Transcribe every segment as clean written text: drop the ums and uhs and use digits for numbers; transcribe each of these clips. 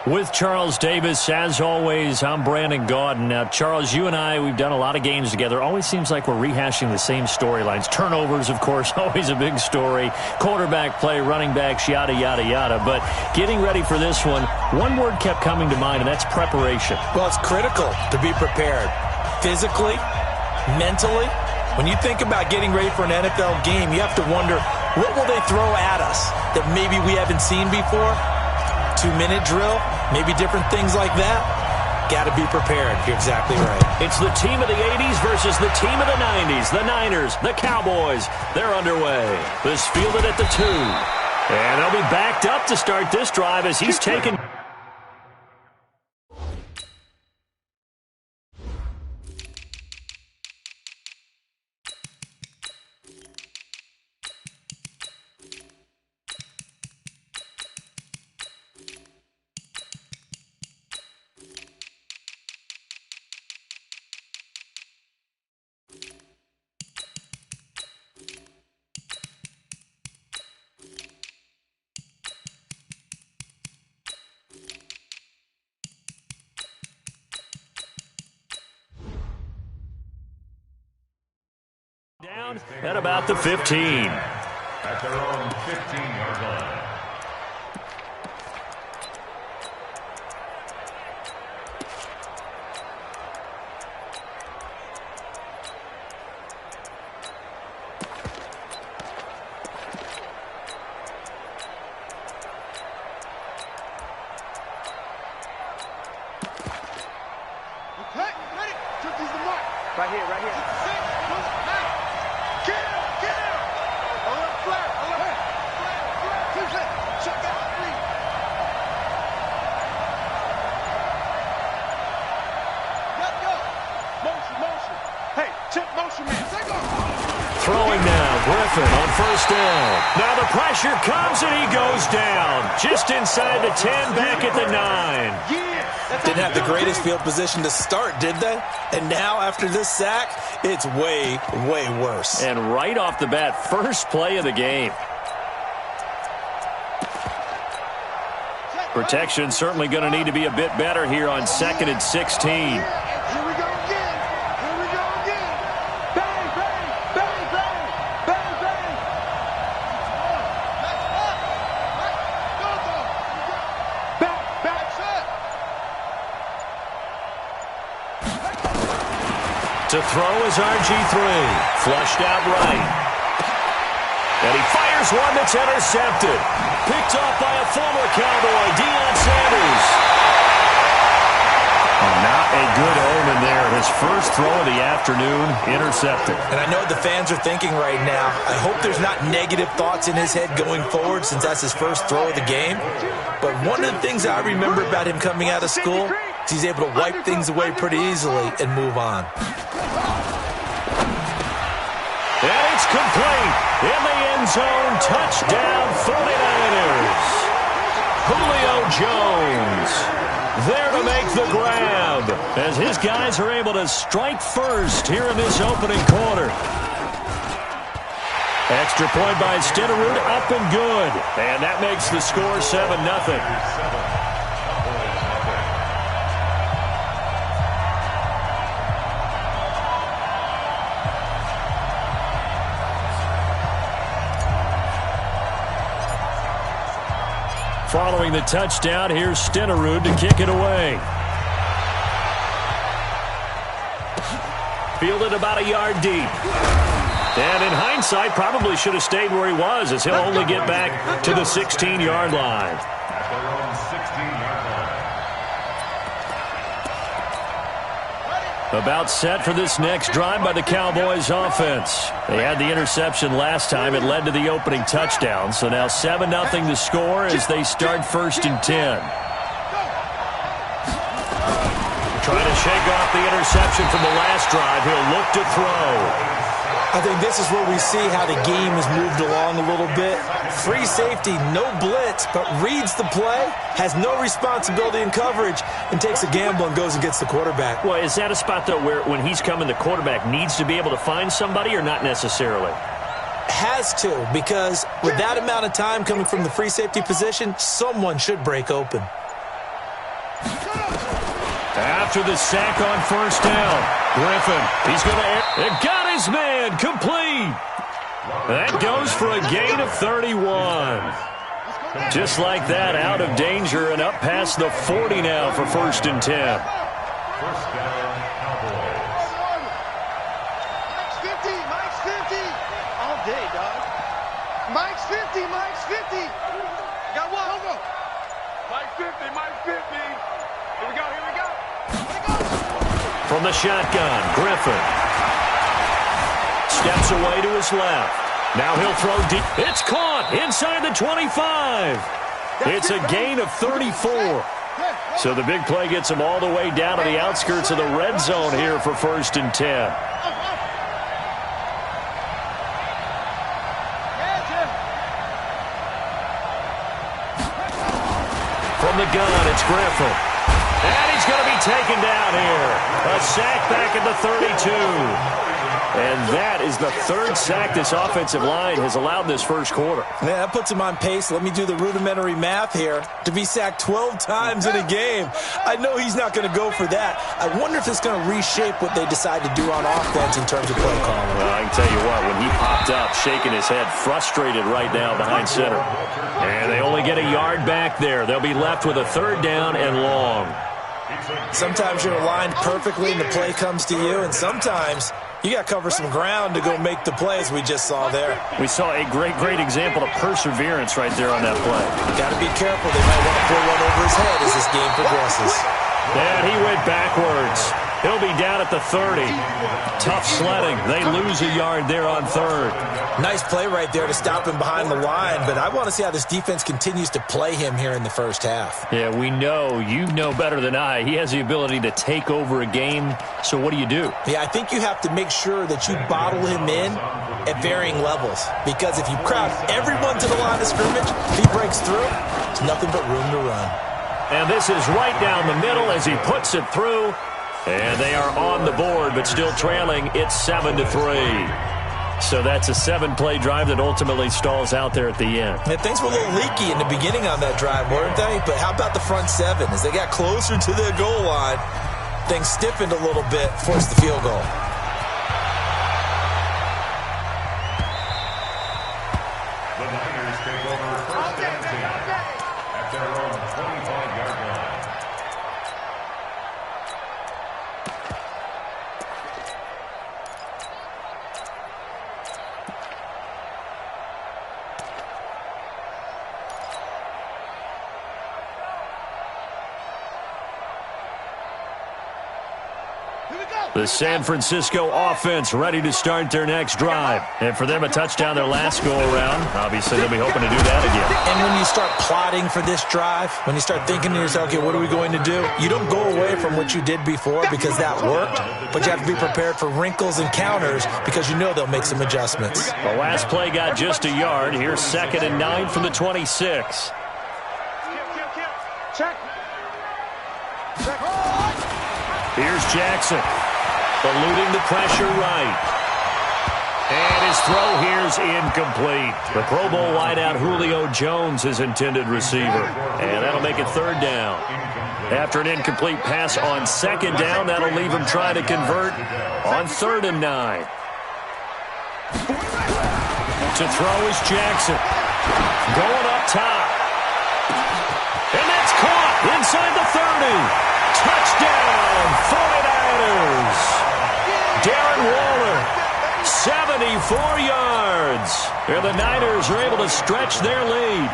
With Charles Davis, as always, I'm Brandon Gaudin. Now, Charles, you and I, we've done a lot of games together. Always seems like we're rehashing the same storylines. Turnovers, of course, always a big story. Quarterback play, running backs, yada, yada, yada. But getting ready for this one word kept coming to mind, and that's preparation. Well, it's critical to be prepared. Physically, mentally. When you think about getting ready for an NFL game, you have to wonder, what will they throw at us that maybe we haven't seen before? 2-minute drill, maybe different things like that. Got to be prepared. You're exactly right. It's the team of the 80s versus the team of the 90s. The Niners, the Cowboys, they're underway. This fielded at the 2. And they'll be backed up to start this drive as he's taken. Down at about the 15. At their own 15-yard line. Okay, ready? Turkey's the mark. Right here. 6, 2, 9. Get him! Alert flare, alert! Flare, check out 3. Let go! Motion. Hey, check motion, man. Take off! Throwing now, Griffin on first down. Now the pressure comes and he goes down. Just inside the 10, back at the 9. Didn't have the greatest field position to start, did they? And now, after this sack, it's way, way worse. And right off the bat, first play of the game. Protection certainly going to need to be a bit better here on 2nd and 16. Here we go again. Bang, bang, bang, bang, bang, bang. Back, set. To throw is RG3. Flushed out right. And he fires one that's intercepted. Picked off by a former Cowboy, Deion Sanders. Not a good omen there. His first throw of the afternoon, intercepted. And I know what the fans are thinking right now. I hope there's not negative thoughts in his head going forward since that's his first throw of the game. But one of the things I remember about him coming out of school is he's able to wipe things away pretty easily and move on. And it's complete. In the end zone, touchdown 49ers. Julio Jones there to make the grab as his guys are able to strike first here in this opening quarter. Extra point by Stenerud, up and good. And that makes the score 7-0. Following the touchdown, here's Stenerud to kick it away. Fielded about a yard deep. And in hindsight, probably should have stayed where he was as he'll only get back to the 16-yard line. At their own 16-yard line. About set for this next drive by the Cowboys offense. They had the interception last time. It led to the opening touchdown. So now 7-0 the score as they start 1st and 10. Trying to shake off the interception from the last drive. He'll look to throw. I think this is where we see how the game has moved along a little bit. Free safety, no blitz, but reads the play, has no responsibility in coverage, and takes a gamble and goes and gets the quarterback. Well, is that a spot, though, where when he's coming, the quarterback needs to be able to find somebody or not necessarily? Has to, because with that amount of time coming from the free safety position, someone should break open. After the sack on first down, Griffin, he's going to it got his man complete. That goes for a gain of 31. Just like that, out of danger and up past the 40 now for 1st and 10. First down, Cowboys. Mike's 50, Mike's 50. All day, dog. Mike's 50, Mike's 50. Got one. Go. Mike's 50, Mike's 50. Here we go, here we go. From the shotgun, Griffin steps away to his left. Now he'll throw deep. It's caught inside the 25. It's a gain of 34. So the big play gets him all the way down to the outskirts of the red zone here for 1st and 10. From the gun, it's Griffin. And he's going to be taken down here. A sack back at the 32. And that is the 3rd sack this offensive line has allowed this first quarter. Yeah, that puts him on pace. Let me do the rudimentary math here. To be sacked 12 times in a game, I know he's not going to go for that. I wonder if it's going to reshape what they decide to do on offense in terms of play calling. Well, I can tell you what, when he popped up, shaking his head, frustrated right now behind center. And they only get a yard back there. They'll be left with a 3rd down and long. Sometimes you're aligned perfectly and the play comes to you, and sometimes you got to cover some ground to go make the plays we just saw there. We saw a great example of perseverance right there on that play. Got to be careful. They might want to pull one over his head as this game progresses. And he went backwards. He'll be down at the 30. Tough sledding. They lose a yard there on 3rd. Nice play right there to stop him behind the line, but I want to see how this defense continues to play him here in the first half. Yeah, we know. You know better than I. He has the ability to take over a game, so what do you do? Yeah, I think you have to make sure that you bottle him in at varying levels, because if you crowd everyone to the line of scrimmage, if he breaks through, there's nothing but room to run. And this is right down the middle as he puts it through. And they are on the board, but still trailing. It's 7-3. So that's a 7-play drive that ultimately stalls out there at the end. And things were a little leaky in the beginning on that drive, weren't they? But how about the front 7? As they got closer to the goal line, things stiffened a little bit, forced the field goal. The Niners take over first and 10 at their own 25-yard line. The San Francisco offense ready to start their next drive. And for them, a touchdown their last go-around. Obviously, they'll be hoping to do that again. And when you start plotting for this drive, when you start thinking to yourself, okay, what are we going to do? You don't go away from what you did before because that worked, but you have to be prepared for wrinkles and counters because you know they'll make some adjustments. The last play got just a yard. Here's 2nd and 9 from the 26. Check. Here's Jackson. Eluding the pressure right. And his throw here's incomplete. The Pro Bowl wideout Julio Jones, his intended receiver. And that'll make it 3rd down. After an incomplete pass on 2nd down, that'll leave him trying to convert on 3rd and 9. To throw is Jackson. Going up top. And that's caught inside the 30. Touchdown, 49ers. Darren Waller, 74 yards. And the Niners are able to stretch their lead.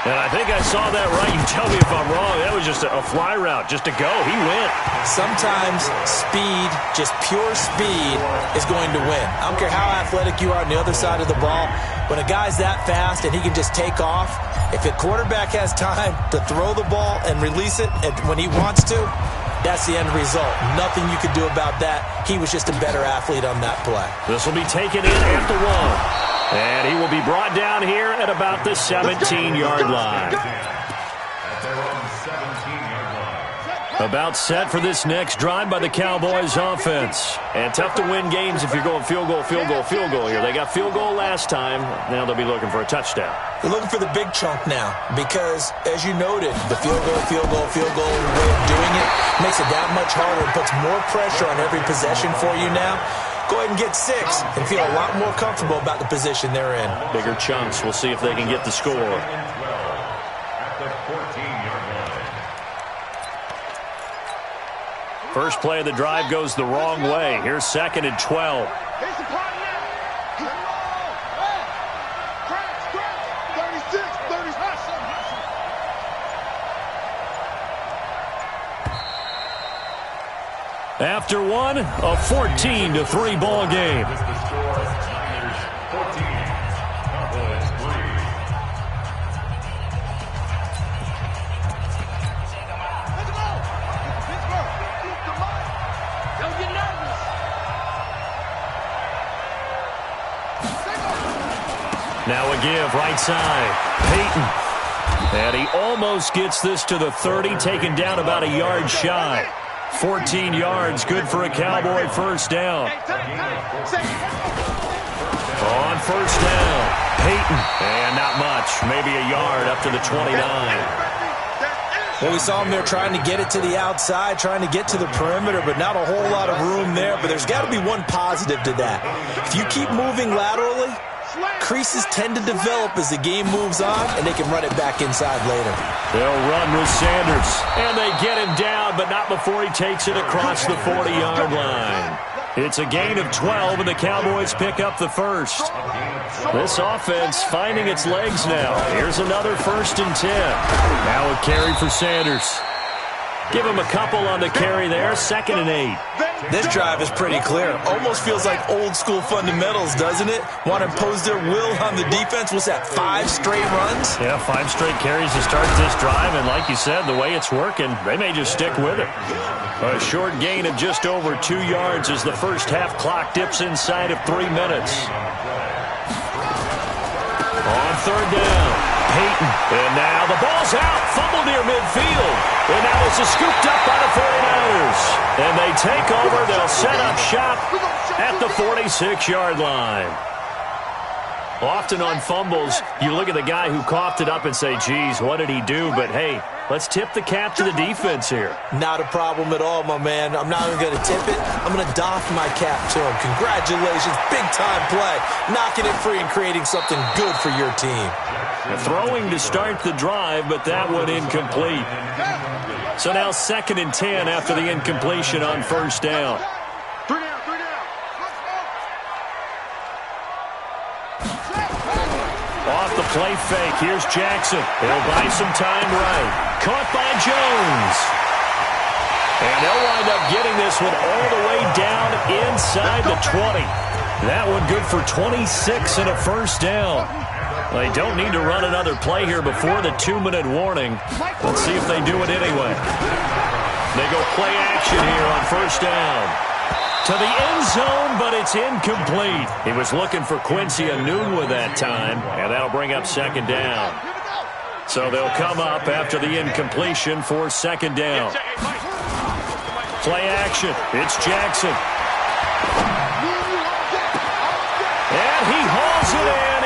And I think I saw that right. You tell me if I'm wrong. That was just a fly route, just to go. He went. Sometimes speed, just pure speed, is going to win. I don't care how athletic you are on the other side of the ball. When a guy's that fast and he can just take off, if a quarterback has time to throw the ball and release it when he wants to, that's the end result. Nothing you could do about that. He was just a better athlete on that play. This will be taken in at the 1. And he will be brought down here at about the 17-yard line. About set for this next drive by the Cowboys offense. And tough to win games if you're going field goal here. They got field goal last time. Now they'll be looking for a touchdown. They're looking for the big chunk now because, as you noted, the field goal way of doing it Makes it that much harder and puts more pressure on every possession for you now. Go ahead and get 6 and feel a lot more comfortable about the position they're in. Bigger chunks. We'll see if they can get the score. At the 14-yard line. First play of the drive goes the wrong way. Here's 2nd and 12. Here's the part now. 36, 30. After one, a 14-3 ball game. With the score, Niners 14, Cowboys 3. Don't get nervous. Now a give, right side. Peyton. And he almost gets this to the 30, taken down about a yard shy. 14 yards, good for a Cowboy first down. On first down, Peyton. And not much, maybe a yard up to the 29. Well, we saw him there trying to get it to the outside, trying to get to the perimeter, but not a whole lot of room there. But there's got to be one positive to that. If you keep moving laterally, creases tend to develop as the game moves on, and they can run it back inside later. They'll run with Sanders, and they get him down, but not before he takes it across the 40-yard line. It's a gain of 12, and the Cowboys pick up the first. This offense finding its legs now. Here's another 1st and 10. Now a carry for Sanders. Give him a couple on the carry there, 2nd and 8. This drive is pretty clear. Almost feels like old-school fundamentals, doesn't it? Want to impose their will on the defense. What's that, 5 straight runs? Yeah, 5 straight carries to start this drive, and like you said, the way it's working, they may just stick with it. A short gain of just over 2 yards as the first half clock dips inside of 3 minutes. On 3rd down, Peyton. And now the ball's out, fumble near midfield. And now this is scooped up by the 49ers. And they take over, they'll set up shop at the 46-yard line. Often on fumbles, you look at the guy who coughed it up and say, geez, what did he do? But hey, let's tip the cap to the defense here. Not a problem at all, my man. I'm not even going to tip it. I'm going to doff my cap to him. Congratulations, big-time play. Knocking it free and creating something good for your team. Throwing to start the drive, but that one incomplete. So now 2nd and 10 after the incompletion on first down. Off the play fake, here's Jackson. He'll buy some time right. Caught by Jones. And they'll wind up getting this one all the way down inside the 20. That one good for 26 and a first down. They don't need to run another play here before the 2-minute warning. Let's see if they do it anyway. They go play action here on first down. To the end zone, but it's incomplete. He was looking for Quincy Enunwa that time, and that'll bring up 2nd down. So they'll come up after the incompletion for 2nd down. Play action. It's Jackson. And he hauls it in.